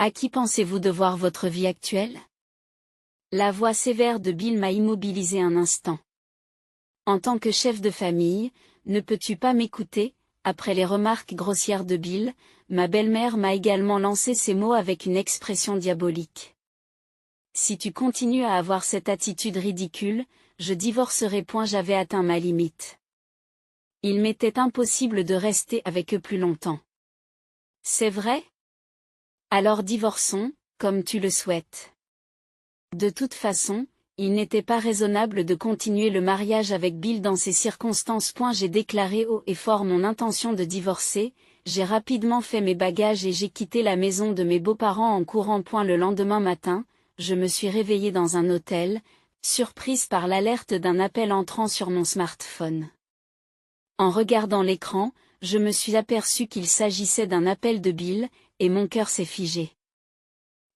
À qui pensez-vous devoir votre vie actuelle? La voix sévère de Bill m'a immobilisé un instant. En tant que chef de famille, ne peux-tu pas m'écouter? Après les remarques grossières de Bill, ma belle-mère m'a également lancé ces mots avec une expression diabolique. Si tu continues à avoir cette attitude ridicule, je divorcerai. J'avais atteint ma limite. Il m'était impossible de rester avec eux plus longtemps. C'est vrai? Alors divorçons, comme tu le souhaites. De toute façon, il n'était pas raisonnable de continuer le mariage avec Bill dans ces circonstances. J'ai déclaré haut et fort mon intention de divorcer, j'ai rapidement fait mes bagages et j'ai quitté la maison de mes beaux-parents en courant. Le lendemain matin, je me suis réveillée dans un hôtel, surprise par l'alerte d'un appel entrant sur mon smartphone. En regardant l'écran, je me suis aperçue qu'il s'agissait d'un appel de Bill, et mon cœur s'est figé.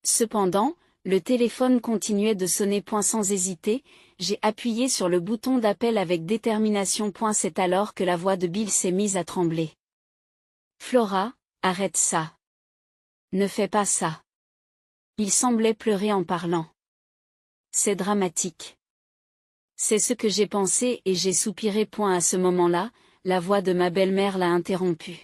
Cependant, le téléphone continuait de sonner. Sans hésiter, j'ai appuyé sur le bouton d'appel avec détermination. C'est alors que la voix de Bill s'est mise à trembler. Flora, arrête ça. Ne fais pas ça. Il semblait pleurer en parlant. C'est dramatique. C'est ce que j'ai pensé et j'ai soupiré. À ce moment-là, la voix de ma belle-mère l'a interrompu.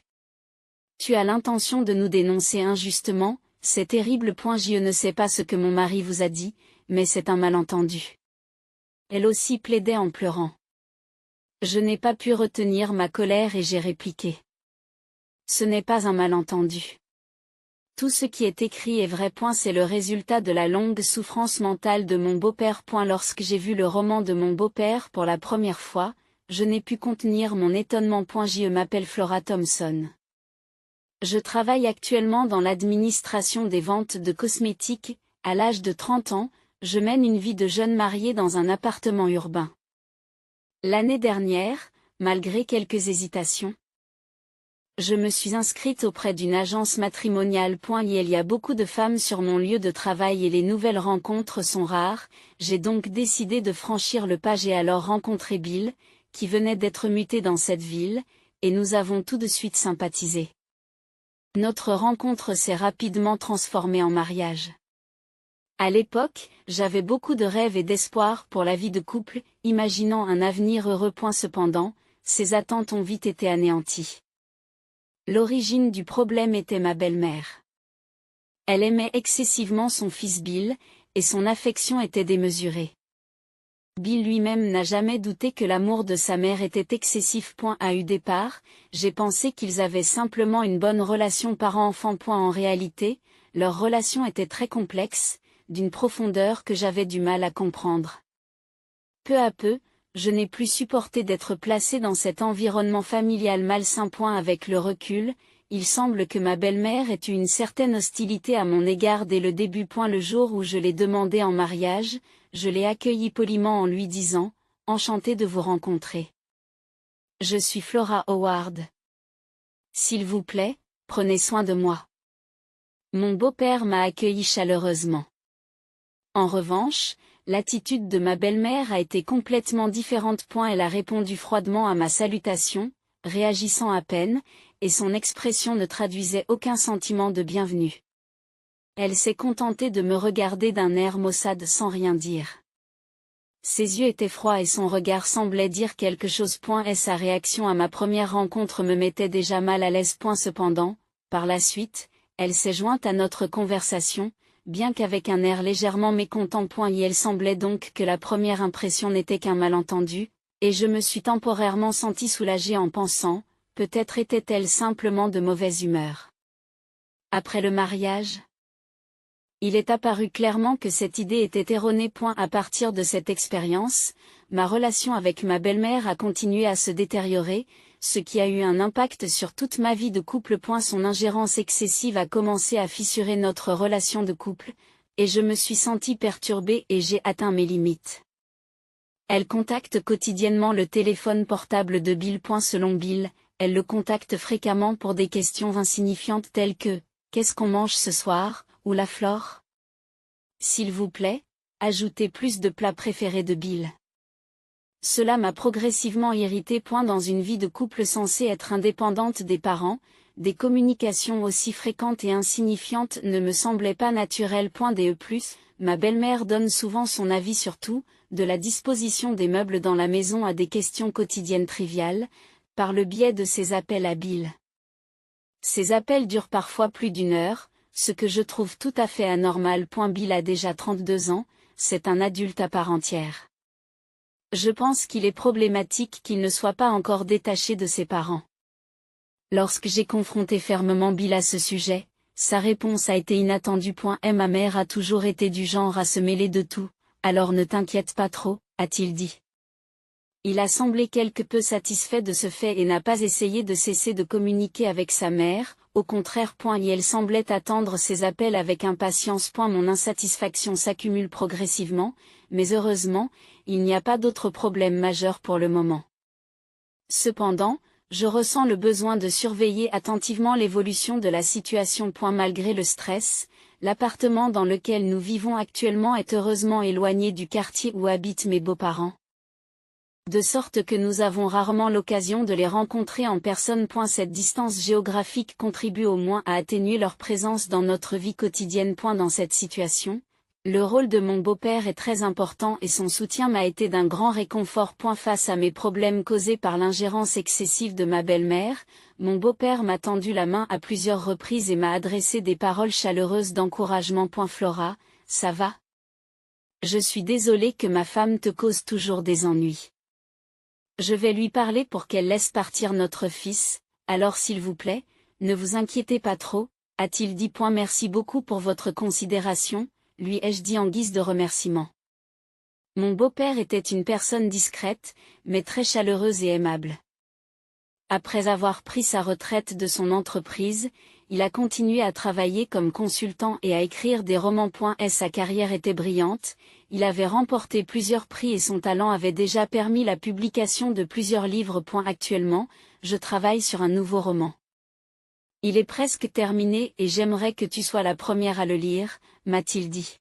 Tu as l'intention de nous dénoncer injustement? C'est terrible. Je ne sais pas ce que mon mari vous a dit, mais c'est un malentendu. Elle aussi plaidait en pleurant. Je n'ai pas pu retenir ma colère et j'ai répliqué. Ce n'est pas un malentendu. Tout ce qui est écrit est vrai. C'est le résultat de la longue souffrance mentale de mon beau-père. Lorsque j'ai vu le roman de mon beau-père pour la première fois, je n'ai pu contenir mon étonnement. Je m'appelle Flora Thompson. Je travaille actuellement dans l'administration des ventes de cosmétiques. À l'âge de 30 ans, je mène une vie de jeune mariée dans un appartement urbain. L'année dernière, malgré quelques hésitations, je me suis inscrite auprès d'une agence matrimoniale. Il y a beaucoup de femmes sur mon lieu de travail et les nouvelles rencontres sont rares, j'ai donc décidé de franchir le pas. J'ai alors rencontré Bill, qui venait d'être muté dans cette ville, et nous avons tout de suite sympathisé. Notre rencontre s'est rapidement transformée en mariage. À l'époque, j'avais beaucoup de rêves et d'espoir pour la vie de couple, imaginant un avenir heureux. Cependant, ces attentes ont vite été anéanties. L'origine du problème était ma belle-mère. Elle aimait excessivement son fils Bill, et son affection était démesurée. Bill lui-même n'a jamais douté que l'amour de sa mère était excessif. À eu départ, j'ai pensé qu'ils avaient simplement une bonne relation parent-enfant. En réalité, leur relation était très complexe, d'une profondeur que j'avais du mal à comprendre. Peu à peu, je n'ai plus supporté d'être placé dans cet environnement familial malsain. Avec le recul, il semble que ma belle-mère ait eu une certaine hostilité à mon égard dès le début. Le jour où je l'ai demandé en mariage, je l'ai accueilli poliment en lui disant « Enchantée de vous rencontrer. Je suis Flora Howard. S'il vous plaît, prenez soin de moi. » Mon beau-père m'a accueilli chaleureusement. En revanche, l'attitude de ma belle-mère a été complètement différente. Elle a répondu froidement à ma salutation, réagissant à peine, et son expression ne traduisait aucun sentiment de bienvenue. Elle s'est contentée de me regarder d'un air maussade sans rien dire. Ses yeux étaient froids et son regard semblait dire quelque chose. Et sa réaction à ma première rencontre me mettait déjà mal à l'aise. Cependant, par la suite, elle s'est jointe à notre conversation, bien qu'avec un air légèrement mécontent. Et elle semblait donc que la première impression n'était qu'un malentendu, et je me suis temporairement senti soulagé en pensant, peut-être était-elle simplement de mauvaise humeur. Après le mariage, il est apparu clairement que cette idée était erronée. À partir de cette expérience, ma relation avec ma belle-mère a continué à se détériorer, ce qui a eu un impact sur toute ma vie de couple. Son ingérence excessive a commencé à fissurer notre relation de couple, et je me suis senti perturbé et j'ai atteint mes limites. Elle contacte quotidiennement le téléphone portable de Bill. Selon Bill, elle le contacte fréquemment pour des questions insignifiantes telles que « Qu'est-ce qu'on mange ce soir ?» ou la flore. S'il vous plaît, ajoutez plus de plats préférés de Bill. Cela m'a progressivement irrité. Dans une vie de couple censée être indépendante des parents, des communications aussi fréquentes et insignifiantes ne me semblaient pas naturelles. De plus, ma belle-mère donne souvent son avis sur tout, de la disposition des meubles dans la maison à des questions quotidiennes triviales, par le biais de ses appels à Bill. Ces appels durent parfois plus d'une heure, ce que je trouve tout à fait anormal. Bill a déjà 32 ans, c'est un adulte à part entière. Je pense qu'il est problématique qu'il ne soit pas encore détaché de ses parents. Lorsque j'ai confronté fermement Bill à ce sujet, sa réponse a été inattendue. Ma mère a toujours été du genre à se mêler de tout, alors ne t'inquiète pas trop, a-t-il dit. Il a semblé quelque peu satisfait de ce fait et n'a pas essayé de cesser de communiquer avec sa mère, au contraire. Et elle semblait attendre ses appels avec impatience. Mon insatisfaction s'accumule progressivement, mais heureusement, il n'y a pas d'autres problèmes majeurs pour le moment. Cependant, je ressens le besoin de surveiller attentivement l'évolution de la situation. Malgré le stress, l'appartement dans lequel nous vivons actuellement est heureusement éloigné du quartier où habitent mes beaux-parents. De sorte que nous avons rarement l'occasion de les rencontrer en personne. Cette distance géographique contribue au moins à atténuer leur présence dans notre vie quotidienne. Dans cette situation, le rôle de mon beau-père est très important et son soutien m'a été d'un grand réconfort. Face à mes problèmes causés par l'ingérence excessive de ma belle-mère, mon beau-père m'a tendu la main à plusieurs reprises et m'a adressé des paroles chaleureuses d'encouragement. Flora, ça va? Je suis désolée que ma femme te cause toujours des ennuis. Je vais lui parler pour qu'elle laisse partir notre fils, alors s'il vous plaît, ne vous inquiétez pas trop, a-t-il dit. Merci beaucoup pour votre considération, lui ai-je dit en guise de remerciement. Mon beau-père était une personne discrète, mais très chaleureuse et aimable. Après avoir pris sa retraite de son entreprise, il a continué à travailler comme consultant et à écrire des romans. Sa carrière était brillante, il avait remporté plusieurs prix et son talent avait déjà permis la publication de plusieurs livres. Actuellement, je travaille sur un nouveau roman. Il est presque terminé et j'aimerais que tu sois la première à le lire, m'a-t-il dit.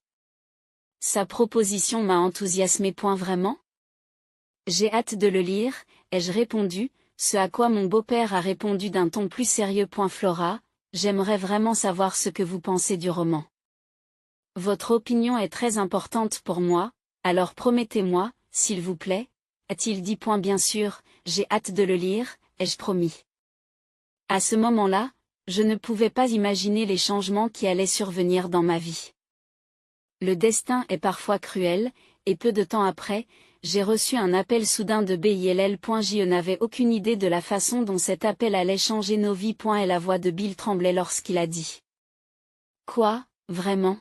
Sa proposition m'a enthousiasmé. Vraiment? J'ai hâte de le lire, ai-je répondu, ce à quoi mon beau-père a répondu d'un ton plus sérieux. Flora, j'aimerais vraiment savoir ce que vous pensez du roman. Votre opinion est très importante pour moi, alors promettez-moi, s'il vous plaît, a-t-il dit. Bien sûr, j'ai hâte de le lire, ai-je promis. À ce moment-là, je ne pouvais pas imaginer les changements qui allaient survenir dans ma vie. Le destin est parfois cruel, et peu de temps après, j'ai reçu un appel soudain de Bill. Je n'avais aucune idée de la façon dont cet appel allait changer nos vies. Et la voix de Bill tremblait lorsqu'il a dit. Quoi, vraiment?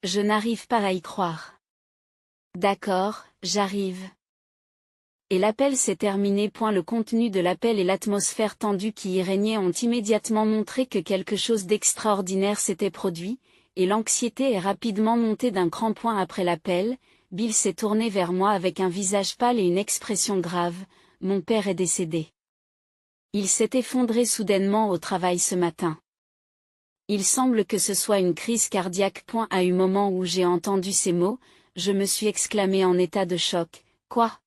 Je n'arrive pas à y croire. D'accord, j'arrive. Et l'appel s'est terminé. Le contenu de l'appel et l'atmosphère tendue qui y régnait ont immédiatement montré que quelque chose d'extraordinaire s'était produit, et l'anxiété est rapidement montée d'un cran. Après l'appel, Bill s'est tourné vers moi avec un visage pâle et une expression grave. Mon père est décédé. Il s'est effondré soudainement au travail ce matin. Il semble que ce soit une crise cardiaque. À un moment où j'ai entendu ces mots, je me suis exclamé en état de choc. Quoi?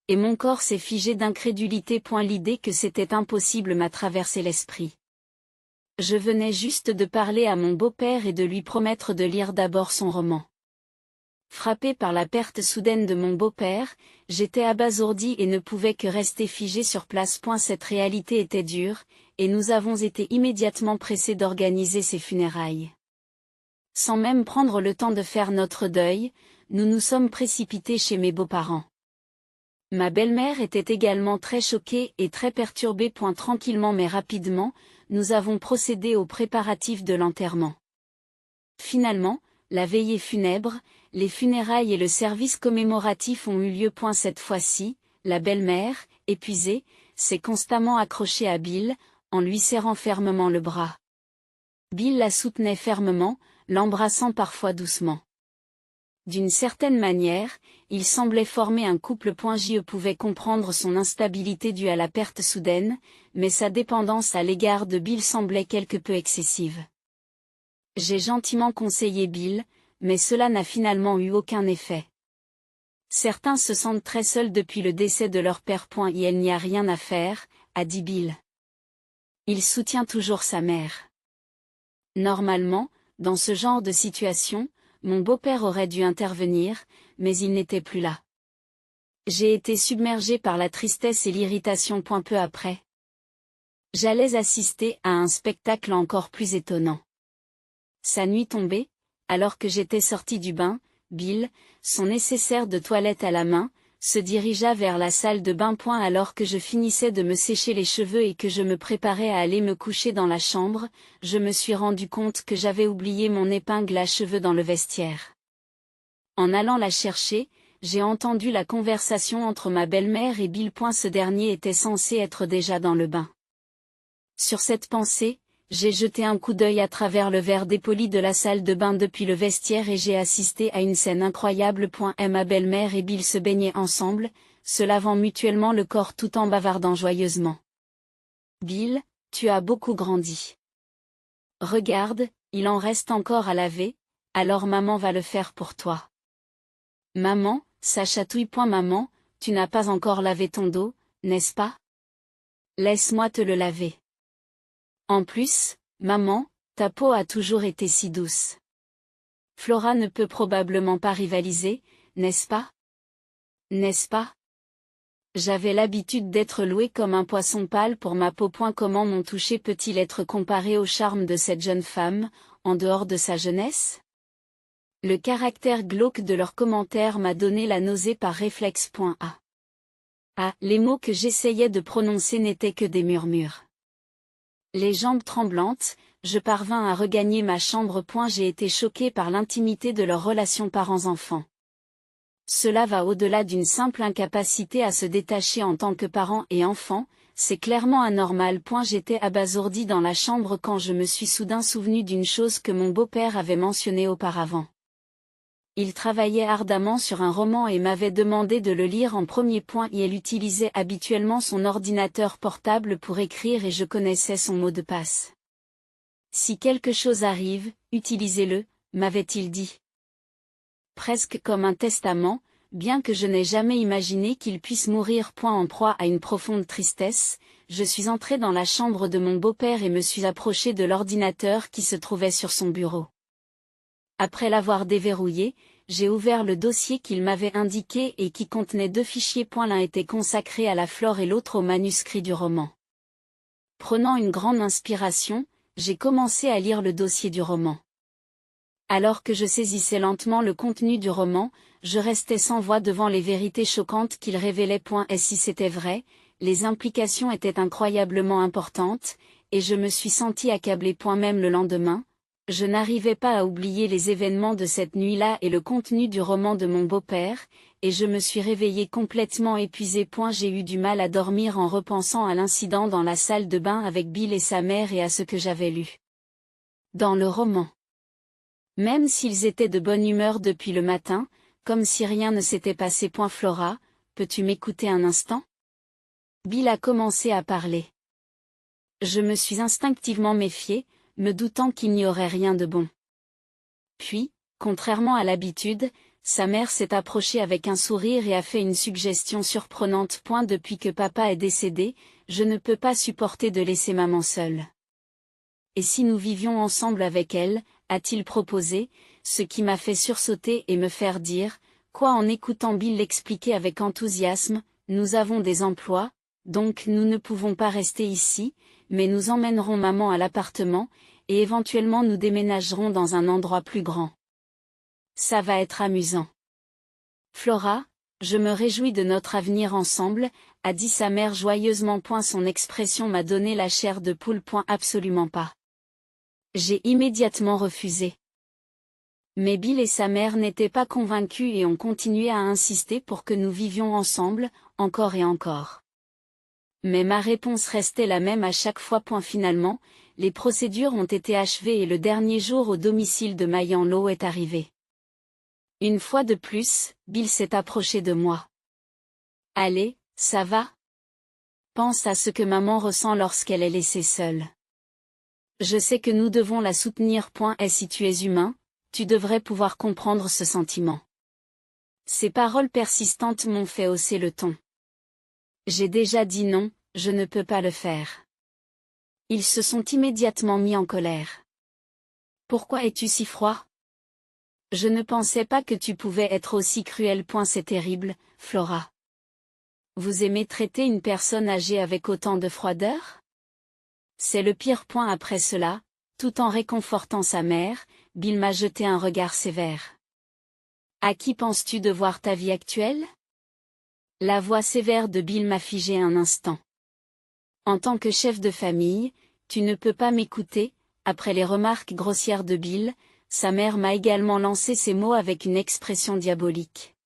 Et mon corps s'est figé d'incrédulité. L'idée que c'était impossible m'a traversé l'esprit. Je venais juste de parler à mon beau-père et de lui promettre de lire d'abord son roman. Frappé par la perte soudaine de mon beau-père, j'étais abasourdi et ne pouvais que rester figé sur place. Cette réalité était dure, et nous avons été immédiatement pressés d'organiser ses funérailles. Sans même prendre le temps de faire notre deuil, nous nous sommes précipités chez mes beaux-parents. Ma belle-mère était également très choquée et très perturbée. Tranquillement mais rapidement, nous avons procédé aux préparatifs de l'enterrement. Finalement, la veillée funèbre, les funérailles et le service commémoratif ont eu lieu. Cette fois-ci, la belle-mère, épuisée, s'est constamment accrochée à Bill, en lui serrant fermement le bras. Bill la soutenait fermement, l'embrassant parfois doucement. D'une certaine manière, il semblait former un couple. Je pouvais comprendre son instabilité due à la perte soudaine, mais sa dépendance à l'égard de Bill semblait quelque peu excessive. J'ai gentiment conseillé Bill, mais cela n'a finalement eu aucun effet. Certains se sentent très seuls depuis le décès de leur père. Il n'y a rien à faire, a dit Bill. Il soutient toujours sa mère. Normalement, dans ce genre de situation, mon beau-père aurait dû intervenir, mais il n'était plus là. J'ai été submergée par la tristesse et l'irritation peu après. J'allais assister à un spectacle encore plus étonnant. Sa nuit tombée, alors que j'étais sortie du bain, Bill, son nécessaire de toilette à la main, se dirigea vers la salle de bain. Alors que je finissais de me sécher les cheveux et que je me préparais à aller me coucher dans la chambre, je me suis rendu compte que j'avais oublié mon épingle à cheveux dans le vestiaire. En allant la chercher, j'ai entendu la conversation entre ma belle-mère et Bill. Ce dernier était censé être déjà dans le bain. Sur cette pensée, j'ai jeté un coup d'œil à travers le verre dépoli de la salle de bain depuis le vestiaire et j'ai assisté à une scène incroyable. Ma belle-mère et Bill se baignaient ensemble, se lavant mutuellement le corps tout en bavardant joyeusement. Bill, tu as beaucoup grandi. Regarde, il en reste encore à laver, alors maman va le faire pour toi. Maman, ça chatouille. Maman, tu n'as pas encore lavé ton dos, n'est-ce pas? Laisse-moi te le laver. En plus, maman, ta peau a toujours été si douce. Flora ne peut probablement pas rivaliser, n'est-ce pas? N'est-ce pas? J'avais l'habitude d'être louée comme un poisson pâle pour ma peau. Comment mon toucher peut-il être comparé au charme de cette jeune femme, en dehors de sa jeunesse? Le caractère glauque de leurs commentaires m'a donné la nausée par réflexe. Les mots que j'essayais de prononcer n'étaient que des murmures. Les jambes tremblantes, je parvins à regagner ma chambre. J'ai été choquée par l'intimité de leur relation parents-enfants. Cela va au-delà d'une simple incapacité à se détacher en tant que parents et enfants, c'est clairement anormal. J'étais abasourdie dans la chambre quand je me suis soudain souvenue d'une chose que mon beau-père avait mentionnée auparavant. Il travaillait ardemment sur un roman et m'avait demandé de le lire en premier. Et il utilisait habituellement son ordinateur portable pour écrire et je connaissais son mot de passe. Si quelque chose arrive, utilisez-le, m'avait-il dit. Presque comme un testament, bien que je n'ai jamais imaginé qu'il puisse mourir. En proie à une profonde tristesse, je suis entrée dans la chambre de mon beau-père et me suis approchée de l'ordinateur qui se trouvait sur son bureau. Après l'avoir déverrouillé, j'ai ouvert le dossier qu'il m'avait indiqué et qui contenait 2 fichiers. L'un était consacré à la flore et l'autre au manuscrit du roman. Prenant une grande inspiration, j'ai commencé à lire le dossier du roman. Alors que je saisissais lentement le contenu du roman, je restais sans voix devant les vérités choquantes qu'il révélait. Et si c'était vrai, les implications étaient incroyablement importantes, et je me suis sentie accablée. Même le lendemain, je n'arrivais pas à oublier les événements de cette nuit-là et le contenu du roman de mon beau-père, et je me suis réveillée complètement épuisée. J'ai eu du mal à dormir en repensant à l'incident dans la salle de bain avec Bill et sa mère et à ce que j'avais lu dans le roman. Même s'ils étaient de bonne humeur depuis le matin, comme si rien ne s'était passé. Flora, peux-tu m'écouter un instant? Bill a commencé à parler. Je me suis instinctivement méfiée, me doutant qu'il n'y aurait rien de bon. Puis, contrairement à l'habitude, sa mère s'est approchée avec un sourire et a fait une suggestion surprenante. Depuis que papa est décédé, je ne peux pas supporter de laisser maman seule. Et si nous vivions ensemble avec elle, a-t-il proposé, ce qui m'a fait sursauter et me faire dire, quoi en écoutant Bill l'expliquer avec enthousiasme, nous avons des emplois, donc nous ne pouvons pas rester ici, mais nous emmènerons maman à l'appartement, et éventuellement nous déménagerons dans un endroit plus grand. Ça va être amusant. Flora, je me réjouis de notre avenir ensemble, a dit sa mère joyeusement. Son expression m'a donné la chair de poule. Absolument pas. J'ai immédiatement refusé. Mais Bill et sa mère n'étaient pas convaincus et ont continué à insister pour que nous vivions ensemble, encore et encore. Mais ma réponse restait la même à chaque fois. Finalement, les procédures ont été achevées et le dernier jour au domicile de Mayan Lo est arrivé. Une fois de plus, Bill s'est approché de moi. Allez, ça va? Pense à ce que maman ressent lorsqu'elle est laissée seule. Je sais que nous devons la soutenir. Et si tu es humain, tu devrais pouvoir comprendre ce sentiment. Ces paroles persistantes m'ont fait hausser le ton. J'ai déjà dit non, je ne peux pas le faire. Ils se sont immédiatement mis en colère. Pourquoi es-tu si froid? Je ne pensais pas que tu pouvais être aussi cruel. C'est terrible, Flora. Vous aimez traiter une personne âgée avec autant de froideur? C'est le pire. Après cela, tout en réconfortant sa mère, Bill m'a jeté un regard sévère. À qui penses-tu devoir ta vie actuelle? La voix sévère de Bill m'a figé un instant. En tant que chef de famille, tu ne peux pas m'écouter. Après les remarques grossières de Bill, sa mère m'a également lancé ces mots avec une expression diabolique.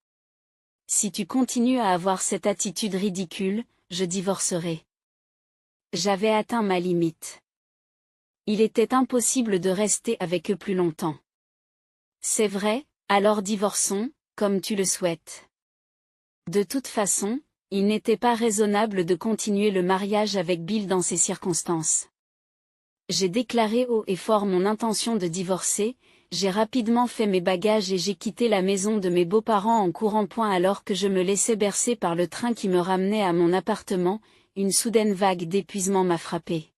Si tu continues à avoir cette attitude ridicule, je divorcerai. J'avais atteint ma limite. Il était impossible de rester avec eux plus longtemps. C'est vrai, alors divorçons, comme tu le souhaites. De toute façon, il n'était pas raisonnable de continuer le mariage avec Bill dans ces circonstances. J'ai déclaré haut et fort mon intention de divorcer, j'ai rapidement fait mes bagages et j'ai quitté la maison de mes beaux-parents en courant. Alors que je me laissais bercer par le train qui me ramenait à mon appartement, une soudaine vague d'épuisement m'a frappé.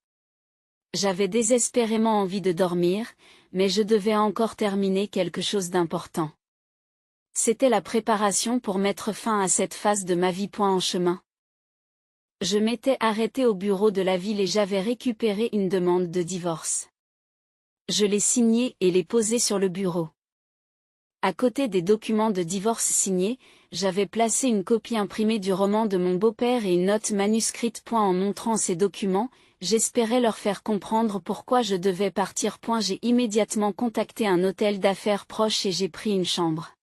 J'avais désespérément envie de dormir, mais je devais encore terminer quelque chose d'important. C'était la préparation pour mettre fin à cette phase de ma vie. En chemin, je m'étais arrêté au bureau de la ville et j'avais récupéré une demande de divorce. Je l'ai signée et l'ai posée sur le bureau. À côté des documents de divorce signés, j'avais placé une copie imprimée du roman de mon beau-père et une note manuscrite. En montrant ces documents, j'espérais leur faire comprendre pourquoi je devais partir. J'ai immédiatement contacté un hôtel d'affaires proche et j'ai pris une chambre.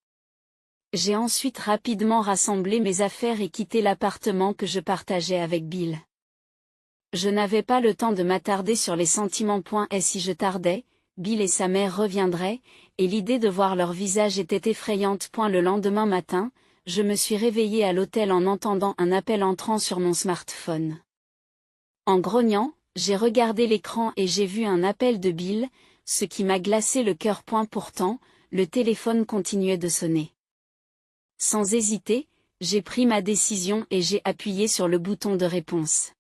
J'ai ensuite rapidement rassemblé mes affaires et quitté l'appartement que je partageais avec Bill. Je n'avais pas le temps de m'attarder sur les sentiments. Et si je tardais, Bill et sa mère reviendraient, et l'idée de voir leur visage était effrayante. Le lendemain matin, je me suis réveillée à l'hôtel en entendant un appel entrant sur mon smartphone. En grognant, j'ai regardé l'écran et j'ai vu un appel de Bill, ce qui m'a glacé le cœur. Pourtant, le téléphone continuait de sonner. Sans hésiter, j'ai pris ma décision et j'ai appuyé sur le bouton de réponse.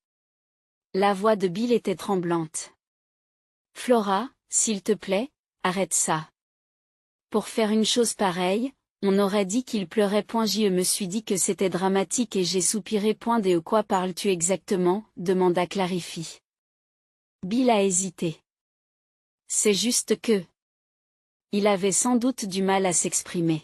La voix de Bill était tremblante. Flora, s'il te plaît, arrête ça. Pour faire une chose pareille, on aurait dit qu'il pleurait. Je me suis dit que c'était dramatique et j'ai soupiré. De quoi parles-tu exactement? Demanda Clarifie. Bill a hésité. C'est juste que... Il avait sans doute du mal à s'exprimer.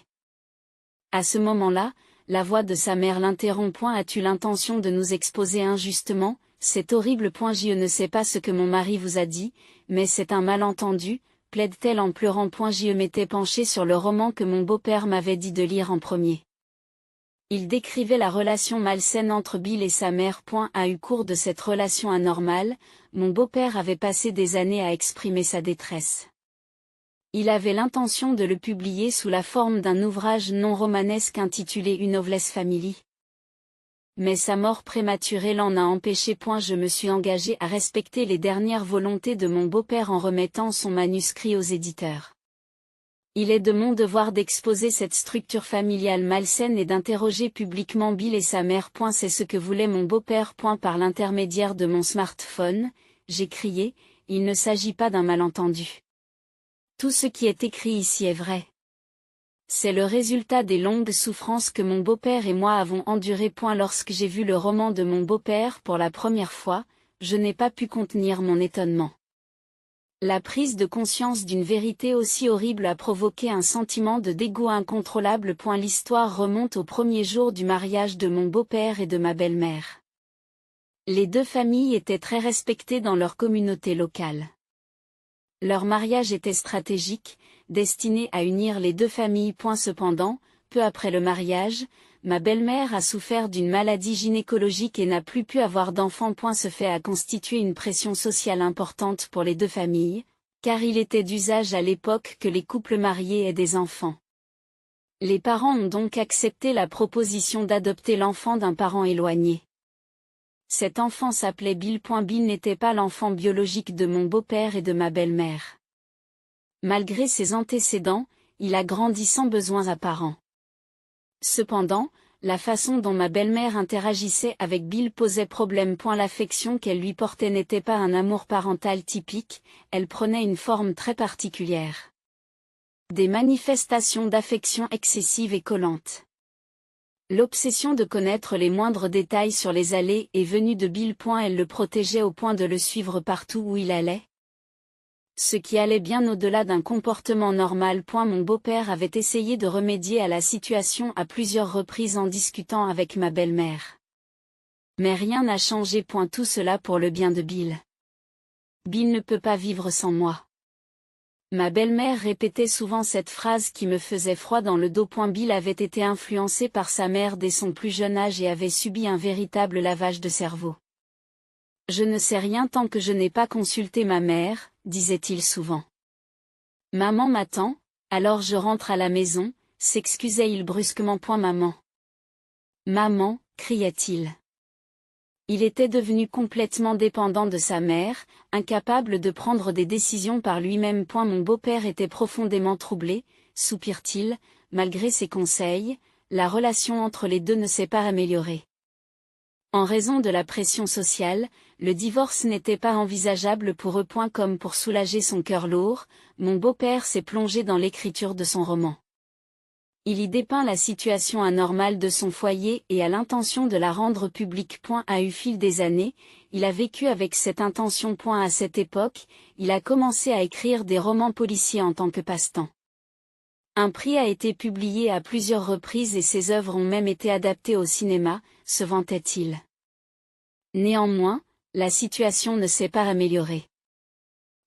À ce moment-là, la voix de sa mère l'interrompt. As-tu l'intention de nous exposer injustement? C'est horrible. Je ne sais pas ce que mon mari vous a dit, mais c'est un malentendu, plaide-t-elle en pleurant. Je m'étais penchée sur le roman que mon beau-père m'avait dit de lire en premier. Il décrivait la relation malsaine entre Bill et sa mère. Au cours de cette relation anormale, mon beau-père avait passé des années à exprimer sa détresse. Il avait l'intention de le publier sous la forme d'un ouvrage non romanesque intitulé Une Noveless Family. Mais sa mort prématurée l'en a empêché. Je me suis engagé à respecter les dernières volontés de mon beau-père en remettant son manuscrit aux éditeurs. Il est de mon devoir d'exposer cette structure familiale malsaine et d'interroger publiquement Bill et sa mère. C'est ce que voulait mon beau-père. Par l'intermédiaire de mon smartphone, j'ai crié, il ne s'agit pas d'un malentendu. Tout ce qui est écrit ici est vrai. C'est le résultat des longues souffrances que mon beau-père et moi avons endurées. Lorsque j'ai vu le roman de mon beau-père pour la première fois, je n'ai pas pu contenir mon étonnement. La prise de conscience d'une vérité aussi horrible a provoqué un sentiment de dégoût incontrôlable. L'histoire remonte au premier jour du mariage de mon beau-père et de ma belle-mère. Les deux familles étaient très respectées dans leur communauté locale. Leur mariage était stratégique, destiné à unir les deux familles. Cependant, peu après le mariage, ma belle-mère a souffert d'une maladie gynécologique et n'a plus pu avoir d'enfants. Ce fait a constitué une pression sociale importante pour les deux familles, car il était d'usage à l'époque que les couples mariés aient des enfants. Les parents ont donc accepté la proposition d'adopter l'enfant d'un parent éloigné. Cet enfant s'appelait Bill. Bill n'était pas l'enfant biologique de mon beau-père et de ma belle-mère. Malgré ses antécédents, il a grandi sans besoins apparents. Cependant, la façon dont ma belle-mère interagissait avec Bill posait problème. L'affection qu'elle lui portait n'était pas un amour parental typique, elle prenait une forme très particulière. Des manifestations d'affection excessive et collante. L'obsession de connaître les moindres détails sur les allées et venues de Bill. Elle le protégeait au point de le suivre partout où il allait. Ce qui allait bien au-delà d'un comportement normal. Mon beau-père avait essayé de remédier à la situation à plusieurs reprises en discutant avec ma belle-mère. Mais rien n'a changé. Tout cela pour le bien de Bill. Bill ne peut pas vivre sans moi. Ma belle-mère répétait souvent cette phrase qui me faisait froid dans le dos. Bill avait été influencé par sa mère dès son plus jeune âge et avait subi un véritable lavage de cerveau. Je ne sais rien tant que je n'ai pas consulté ma mère, disait-il souvent. Maman m'attend, alors je rentre à la maison, s'excusait-il brusquement. Maman. Maman, criait-il. Il était devenu complètement dépendant de sa mère, incapable de prendre des décisions par lui-même. Mon beau-père était profondément troublé, soupire-t-il, malgré ses conseils, la relation entre les deux ne s'est pas améliorée. En raison de la pression sociale, le divorce n'était pas envisageable pour eux. Comme pour soulager son cœur lourd, mon beau-père s'est plongé dans l'écriture de son roman. Il y dépeint la situation anormale de son foyer et a l'intention de la rendre publique. Au fil des années, il a vécu avec cette intention. À cette époque, il a commencé à écrire des romans policiers en tant que passe-temps. Un prix a été publié à plusieurs reprises et ses œuvres ont même été adaptées au cinéma, se vantait-il. Néanmoins, la situation ne s'est pas améliorée.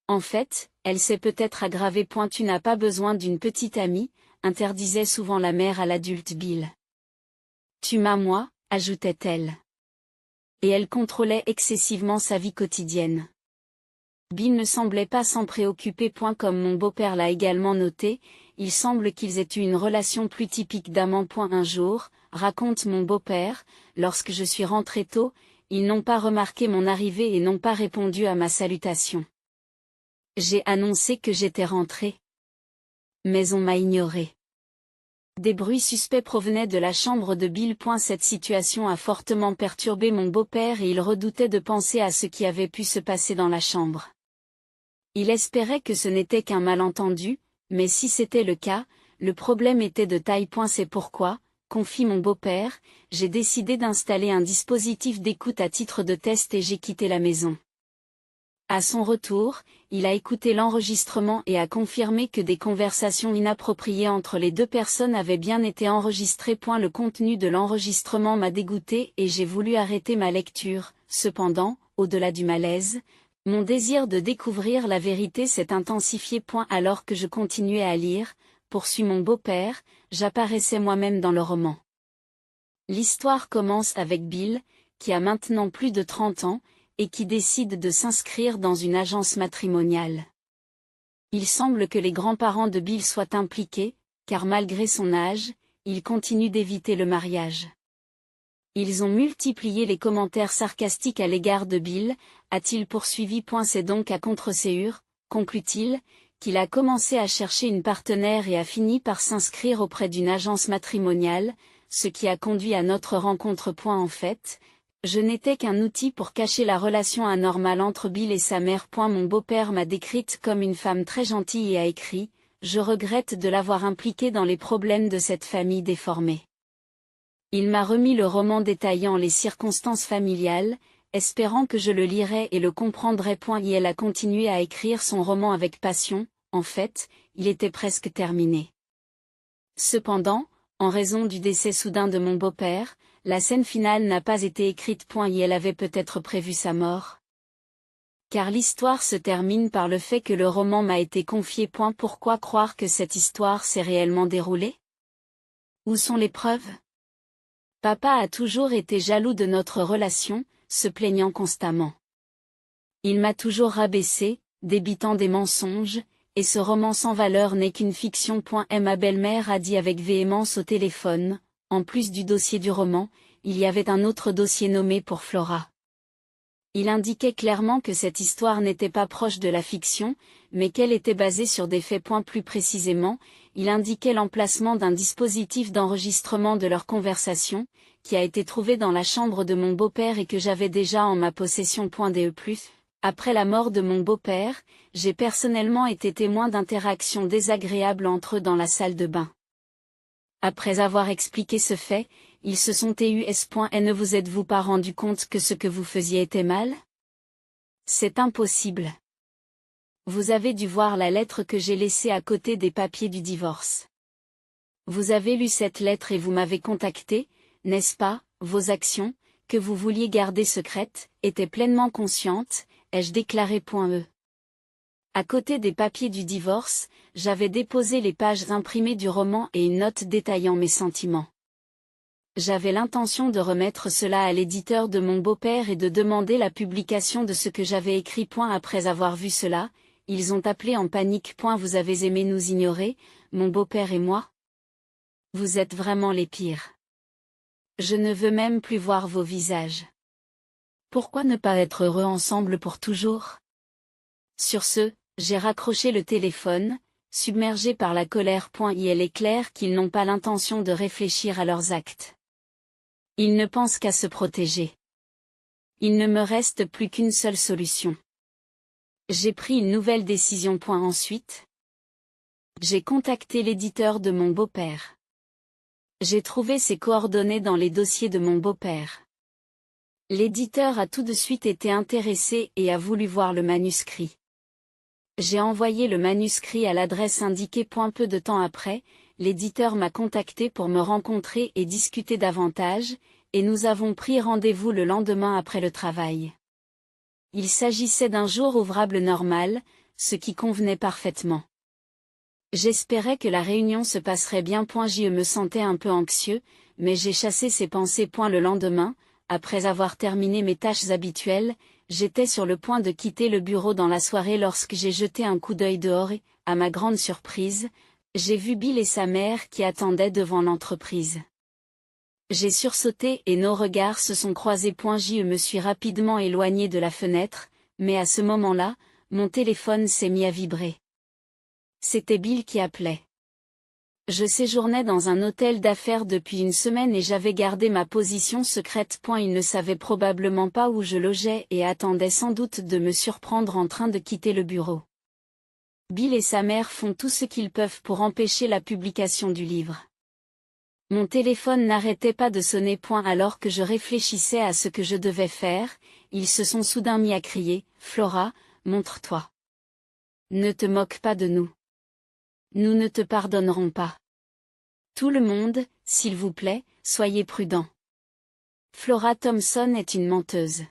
En fait, elle s'est peut-être aggravée. Tu n'as pas besoin d'une petite amie, interdisait souvent la mère à l'adulte Bill. Tu m'as moi, ajoutait-elle. Et elle contrôlait excessivement sa vie quotidienne. Bill ne semblait pas s'en préoccuper. Comme mon beau-père l'a également noté, il semble qu'ils aient eu une relation plus typique d'amant. Un jour, raconte mon beau-père, lorsque je suis rentré tôt, ils n'ont pas remarqué mon arrivée et n'ont pas répondu à ma salutation. J'ai annoncé que j'étais rentré. Mais on m'a ignoré. Des bruits suspects provenaient de la chambre de Bill. Cette situation a fortement perturbé mon beau-père et il redoutait de penser à ce qui avait pu se passer dans la chambre. Il espérait que ce n'était qu'un malentendu, mais si c'était le cas, le problème était de taille. C'est pourquoi, confie mon beau-père, j'ai décidé d'installer un dispositif d'écoute à titre de test et j'ai quitté la maison. À son retour, il a écouté l'enregistrement et a confirmé que des conversations inappropriées entre les deux personnes avaient bien été enregistrées. Le contenu de l'enregistrement m'a dégoûté et j'ai voulu arrêter ma lecture. Cependant, au-delà du malaise, mon désir de découvrir la vérité s'est intensifié. Alors que je continuais à lire, poursuit mon beau-père, j'apparaissais moi-même dans le roman. L'histoire commence avec Bill, qui a maintenant plus de 30 ans, et qui décide de s'inscrire dans une agence matrimoniale. Il semble que les grands-parents de Bill soient impliqués, car malgré son âge, il continue d'éviter le mariage. Ils ont multiplié les commentaires sarcastiques à l'égard de Bill, a-t-il poursuivi. C'est donc à Contreségur, conclut-il, qu'il a commencé à chercher une partenaire et a fini par s'inscrire auprès d'une agence matrimoniale, ce qui a conduit à notre rencontre. En fait, je n'étais qu'un outil pour cacher la relation anormale entre Bill et sa mère. Mon beau-père m'a décrite comme une femme très gentille et a écrit « Je regrette de l'avoir impliquée dans les problèmes de cette famille déformée ». Il m'a remis le roman détaillant les circonstances familiales, espérant que je le lirais et le comprendrais. Et elle a continué à écrire son roman avec passion. En fait, il était presque terminé. Cependant, en raison du décès soudain de mon beau-père, la scène finale n'a pas été écrite. Et elle avait peut-être prévu sa mort. Car l'histoire se termine par le fait que le roman m'a été confié. Pourquoi croire que cette histoire s'est réellement déroulée? Où sont les preuves? Papa a toujours été jaloux de notre relation, se plaignant constamment. Il m'a toujours rabaissé, débitant des mensonges, et ce roman sans valeur n'est qu'une fiction. Ma belle-mère a dit avec véhémence au téléphone, en plus du dossier du roman, il y avait un autre dossier nommé pour Flora. Il indiquait clairement que cette histoire n'était pas proche de la fiction, mais qu'elle était basée sur des faits. Plus précisément, il indiquait l'emplacement d'un dispositif d'enregistrement de leur conversation, qui a été trouvé dans la chambre de mon beau-père et que j'avais déjà en ma possession. Après la mort de mon beau-père, j'ai personnellement été témoin d'interactions désagréables entre eux dans la salle de bain. Après avoir expliqué ce fait, ils se sont tus. Et ne vous êtes-vous pas rendu compte que ce que vous faisiez était mal? C'est impossible. Vous avez dû voir la lettre que j'ai laissée à côté des papiers du divorce. Vous avez lu cette lettre et vous m'avez contacté, n'est-ce pas? Vos actions, que vous vouliez garder secrètes, étaient pleinement conscientes, ai-je déclaré. À côté des papiers du divorce, j'avais déposé les pages imprimées du roman et une note détaillant mes sentiments. J'avais l'intention de remettre cela à l'éditeur de mon beau-père et de demander la publication de ce que j'avais écrit. Après avoir vu cela, ils ont appelé en panique. Vous avez aimé nous ignorer, mon beau-père et moi? Vous êtes vraiment les pires. Je ne veux même plus voir vos visages. Pourquoi ne pas être heureux ensemble pour toujours? Sur ce, j'ai raccroché le téléphone, submergé par la colère. Il est clair qu'ils n'ont pas l'intention de réfléchir à leurs actes. Ils ne pensent qu'à se protéger. Il ne me reste plus qu'une seule solution. J'ai pris une nouvelle décision. Ensuite, j'ai contacté l'éditeur de mon beau-père. J'ai trouvé ses coordonnées dans les dossiers de mon beau-père. L'éditeur a tout de suite été intéressé et a voulu voir le manuscrit. J'ai envoyé le manuscrit à l'adresse indiquée. Peu de temps après, l'éditeur m'a contacté pour me rencontrer et discuter davantage, et nous avons pris rendez-vous le lendemain après le travail. Il s'agissait d'un jour ouvrable normal, ce qui convenait parfaitement. J'espérais que la réunion se passerait bien. Je me sentais un peu anxieux, mais j'ai chassé ces pensées. Le lendemain, après avoir terminé mes tâches habituelles, j'étais sur le point de quitter le bureau dans la soirée lorsque j'ai jeté un coup d'œil dehors et, à ma grande surprise, j'ai vu Bill et sa mère qui attendaient devant l'entreprise. J'ai sursauté et nos regards se sont croisés. Je me suis rapidement éloigné de la fenêtre, mais à ce moment-là, mon téléphone s'est mis à vibrer. C'était Bill qui appelait. Je séjournais dans un hôtel d'affaires depuis une semaine et j'avais gardé ma position secrète. Il ne savait probablement pas où je logeais et attendait sans doute de me surprendre en train de quitter le bureau. Bill et sa mère font tout ce qu'ils peuvent pour empêcher la publication du livre. Mon téléphone n'arrêtait pas de sonner. Alors que je réfléchissais à ce que je devais faire, ils se sont soudain mis à crier « Flora, montre-toi. Ne te moque pas de nous. Nous ne te pardonnerons pas. Tout le monde, s'il vous plaît, soyez prudent. Flora Thompson est une menteuse.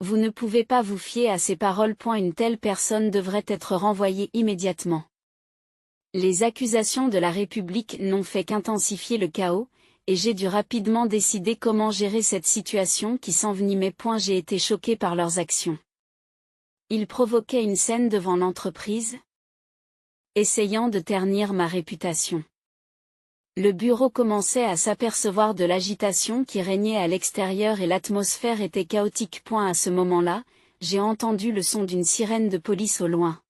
Vous ne pouvez pas vous fier à ses paroles. Une telle personne devrait être renvoyée immédiatement. Les accusations de la République n'ont fait qu'intensifier le chaos, et j'ai dû rapidement décider comment gérer cette situation qui s'envenimait. J'ai été choqué par leurs actions. Ils provoquaient une scène devant l'entreprise, essayant de ternir ma réputation. Le bureau commençait à s'apercevoir de l'agitation qui régnait à l'extérieur et l'atmosphère était chaotique. À ce moment-là, j'ai entendu le son d'une sirène de police au loin.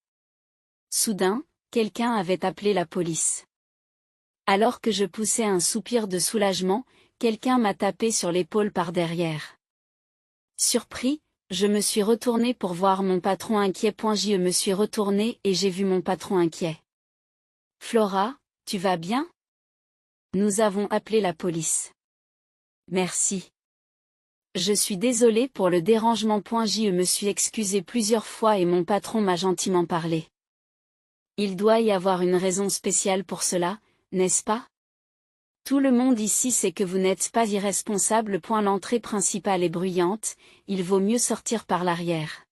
Soudain, quelqu'un avait appelé la police. Alors que je poussais un soupir de soulagement, quelqu'un m'a tapé sur l'épaule par derrière. Surpris, je me suis retourné pour voir mon patron inquiet. Je me suis retourné et j'ai vu mon patron inquiet. Flora, tu vas bien? Nous avons appelé la police. Merci. Je suis désolé pour le dérangement. Je me suis excusé plusieurs fois et mon patron m'a gentiment parlé. Il doit y avoir une raison spéciale pour cela, n'est-ce pas? Tout le monde ici sait que vous n'êtes pas irresponsable. L'entrée principale est bruyante, il vaut mieux sortir par l'arrière.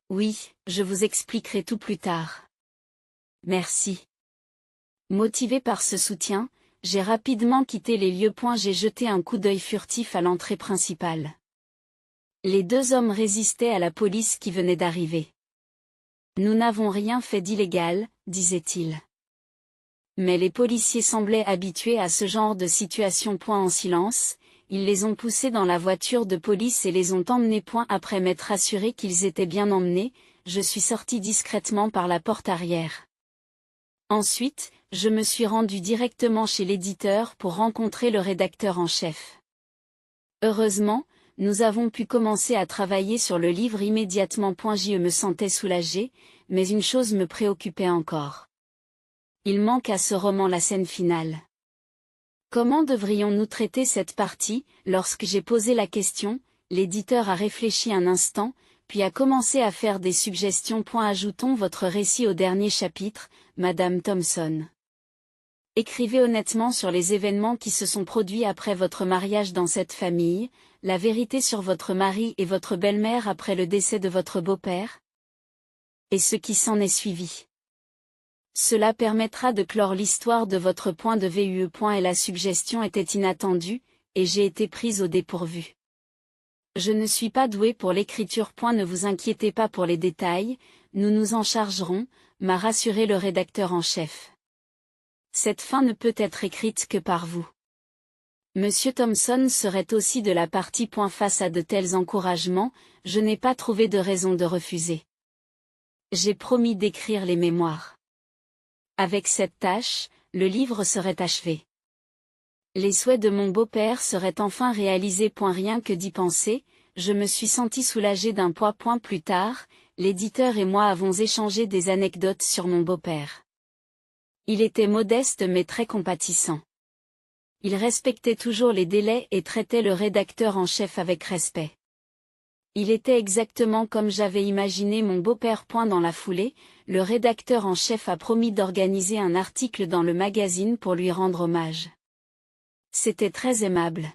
Oui, je vous expliquerai tout plus tard. Merci. Motivé par ce soutien, j'ai rapidement quitté les lieux. J'ai jeté un coup d'œil furtif à l'entrée principale. Les deux hommes résistaient à la police qui venait d'arriver. Nous n'avons rien fait d'illégal, disaient-ils. Mais les policiers semblaient habitués à ce genre de situation. En silence, ils les ont poussés dans la voiture de police et les ont emmenés. Après m'être assuré qu'ils étaient bien emmenés, je suis sorti discrètement par la porte arrière. Ensuite, je me suis rendu directement chez l'éditeur pour rencontrer le rédacteur en chef. Heureusement, nous avons pu commencer à travailler sur le livre immédiatement. Je me sentais soulagé, mais une chose me préoccupait encore. Il manque à ce roman la scène finale. Comment devrions-nous traiter cette partie? Lorsque j'ai posé la question, l'éditeur a réfléchi un instant, puis a commencé à faire des suggestions. Ajoutons votre récit au dernier chapitre, Madame Thompson. Écrivez honnêtement sur les événements qui se sont produits après votre mariage dans cette famille, la vérité sur votre mari et votre belle-mère après le décès de votre beau-père, et ce qui s'en est suivi. Cela permettra de clore l'histoire de votre point de vue. Et la suggestion était inattendue, et j'ai été prise au dépourvu. Je ne suis pas douée pour l'écriture. Ne vous inquiétez pas pour les détails, nous nous en chargerons, m'a rassuré le rédacteur en chef. Cette fin ne peut être écrite que par vous. Monsieur Thompson serait aussi de la partie. Face à de tels encouragements, je n'ai pas trouvé de raison de refuser. J'ai promis d'écrire les mémoires. Avec cette tâche, le livre serait achevé. Les souhaits de mon beau-père seraient enfin réalisés. Rien que d'y penser, je me suis senti soulagé d'un poids. Plus tard, l'éditeur et moi avons échangé des anecdotes sur mon beau-père. Il était modeste mais très compatissant. Il respectait toujours les délais et traitait le rédacteur en chef avec respect. Il était exactement comme j'avais imaginé mon beau-père. Dans la foulée, le rédacteur en chef a promis d'organiser un article dans le magazine pour lui rendre hommage. C'était très aimable.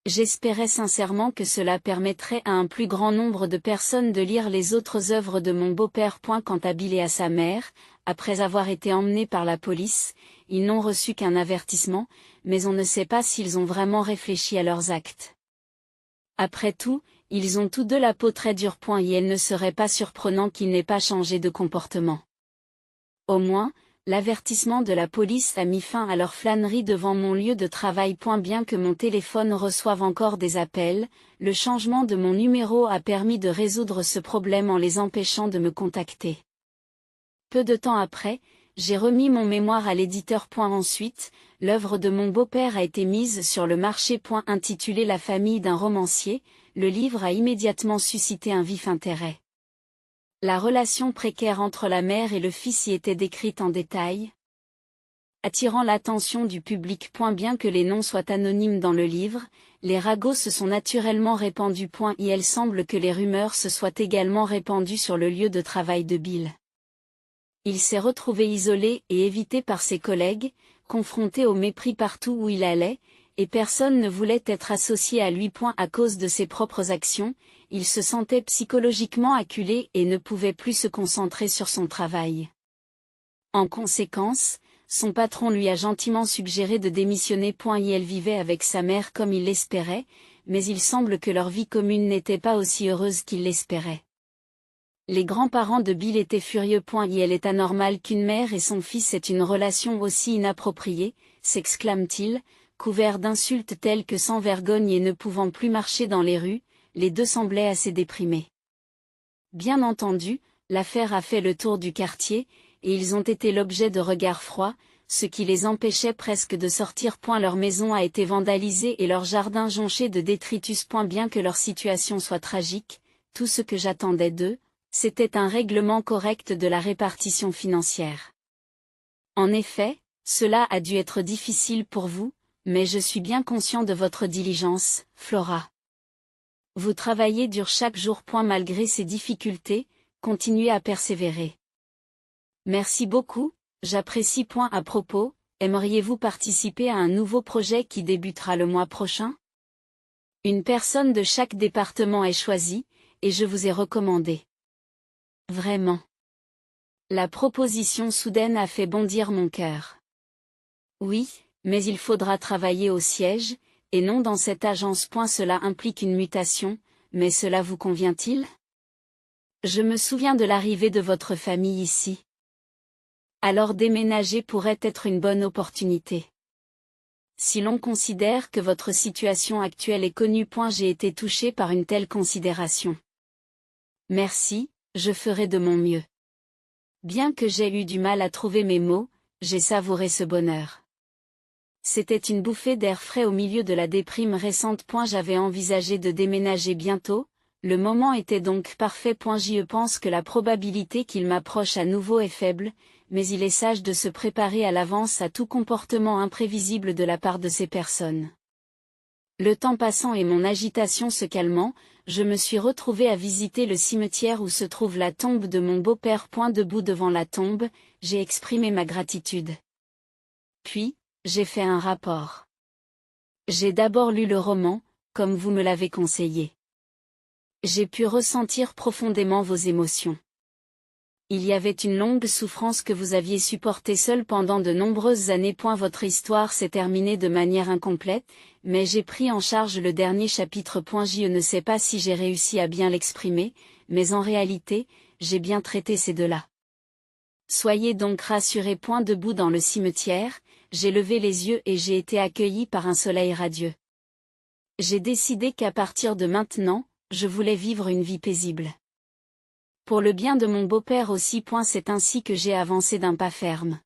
J'espérais sincèrement que cela permettrait à un plus grand nombre de personnes de lire les autres œuvres de mon beau-père. Quant à Bill et à sa mère, après avoir été emmenés par la police, ils n'ont reçu qu'un avertissement, mais on ne sait pas s'ils ont vraiment réfléchi à leurs actes. Après tout, ils ont tous deux la peau très dure. Et il ne serait pas surprenant qu'ils n'aient pas changé de comportement. Au moins, l'avertissement de la police a mis fin à leur flânerie devant mon lieu de travail. Bien que mon téléphone reçoive encore des appels, le changement de mon numéro a permis de résoudre ce problème en les empêchant de me contacter. Peu de temps après, j'ai remis mon mémoire à l'éditeur. Ensuite, l'œuvre de mon beau-père a été mise sur le marché. Intitulé La famille d'un romancier, le livre a immédiatement suscité un vif intérêt. La relation précaire entre la mère et le fils y était décrite en détail, attirant l'attention du public. Bien que les noms soient anonymes dans le livre, les ragots se sont naturellement répandus. Et il semble que les rumeurs se soient également répandues sur le lieu de travail de Bill. Il s'est retrouvé isolé et évité par ses collègues, confronté au mépris partout où il allait, et personne ne voulait être associé à lui. À cause de ses propres actions, il se sentait psychologiquement acculé et ne pouvait plus se concentrer sur son travail. En conséquence, son patron lui a gentiment suggéré de démissionner. Et elle vivait avec sa mère comme il l'espérait, mais il semble que leur vie commune n'était pas aussi heureuse qu'il l'espérait. Les grands-parents de Bill étaient furieux. Et elle est anormal qu'une mère et son fils aient une relation aussi inappropriée, s'exclame-t-il, couvert d'insultes telles que sans vergogne et ne pouvant plus marcher dans les rues, les deux semblaient assez déprimés. Bien entendu, l'affaire a fait le tour du quartier, et ils ont été l'objet de regards froids, ce qui les empêchait presque de sortir. Leur maison a été vandalisée et leur jardin jonché de détritus. Bien que leur situation soit tragique, tout ce que j'attendais d'eux, c'était un règlement correct de la répartition financière. En effet, cela a dû être difficile pour vous, mais je suis bien conscient de votre diligence, Flora. Vous travaillez dur chaque jour. Malgré ces difficultés, continuez à persévérer. Merci beaucoup, j'apprécie. À propos, aimeriez-vous participer à un nouveau projet qui débutera le mois prochain? Une personne de chaque département est choisie, et je vous ai recommandé. Vraiment. La proposition soudaine a fait bondir mon cœur. Oui, mais il faudra travailler au siège, et non dans cette agence. Cela implique une mutation, mais cela vous convient-il? Je me souviens de l'arrivée de votre famille ici. Alors déménager pourrait être une bonne opportunité. Si l'on considère que votre situation actuelle est connue. J'ai été touché par une telle considération. Merci, je ferai de mon mieux. Bien que j'aie eu du mal à trouver mes mots, j'ai savouré ce bonheur. C'était une bouffée d'air frais au milieu de la déprime récente. J'avais envisagé de déménager bientôt, le moment était donc parfait. Je pense que la probabilité qu'il m'approche à nouveau est faible, mais il est sage de se préparer à l'avance à tout comportement imprévisible de la part de ces personnes. Le temps passant et mon agitation se calmant, je me suis retrouvé à visiter le cimetière où se trouve la tombe de mon beau-père. Debout devant la tombe, j'ai exprimé ma gratitude. Puis, j'ai fait un rapport. J'ai d'abord lu le roman, comme vous me l'avez conseillé. J'ai pu ressentir profondément vos émotions. Il y avait une longue souffrance que vous aviez supportée seul pendant de nombreuses années. Votre histoire s'est terminée de manière incomplète, mais j'ai pris en charge le dernier chapitre. Je ne sais pas si j'ai réussi à bien l'exprimer, mais en réalité, j'ai bien traité ces deux-là. Soyez donc rassurés. Debout dans le cimetière, j'ai levé les yeux et j'ai été accueilli par un soleil radieux. J'ai décidé qu'à partir de maintenant, je voulais vivre une vie paisible. Pour le bien de mon beau-père aussi. C'est ainsi que j'ai avancé d'un pas ferme.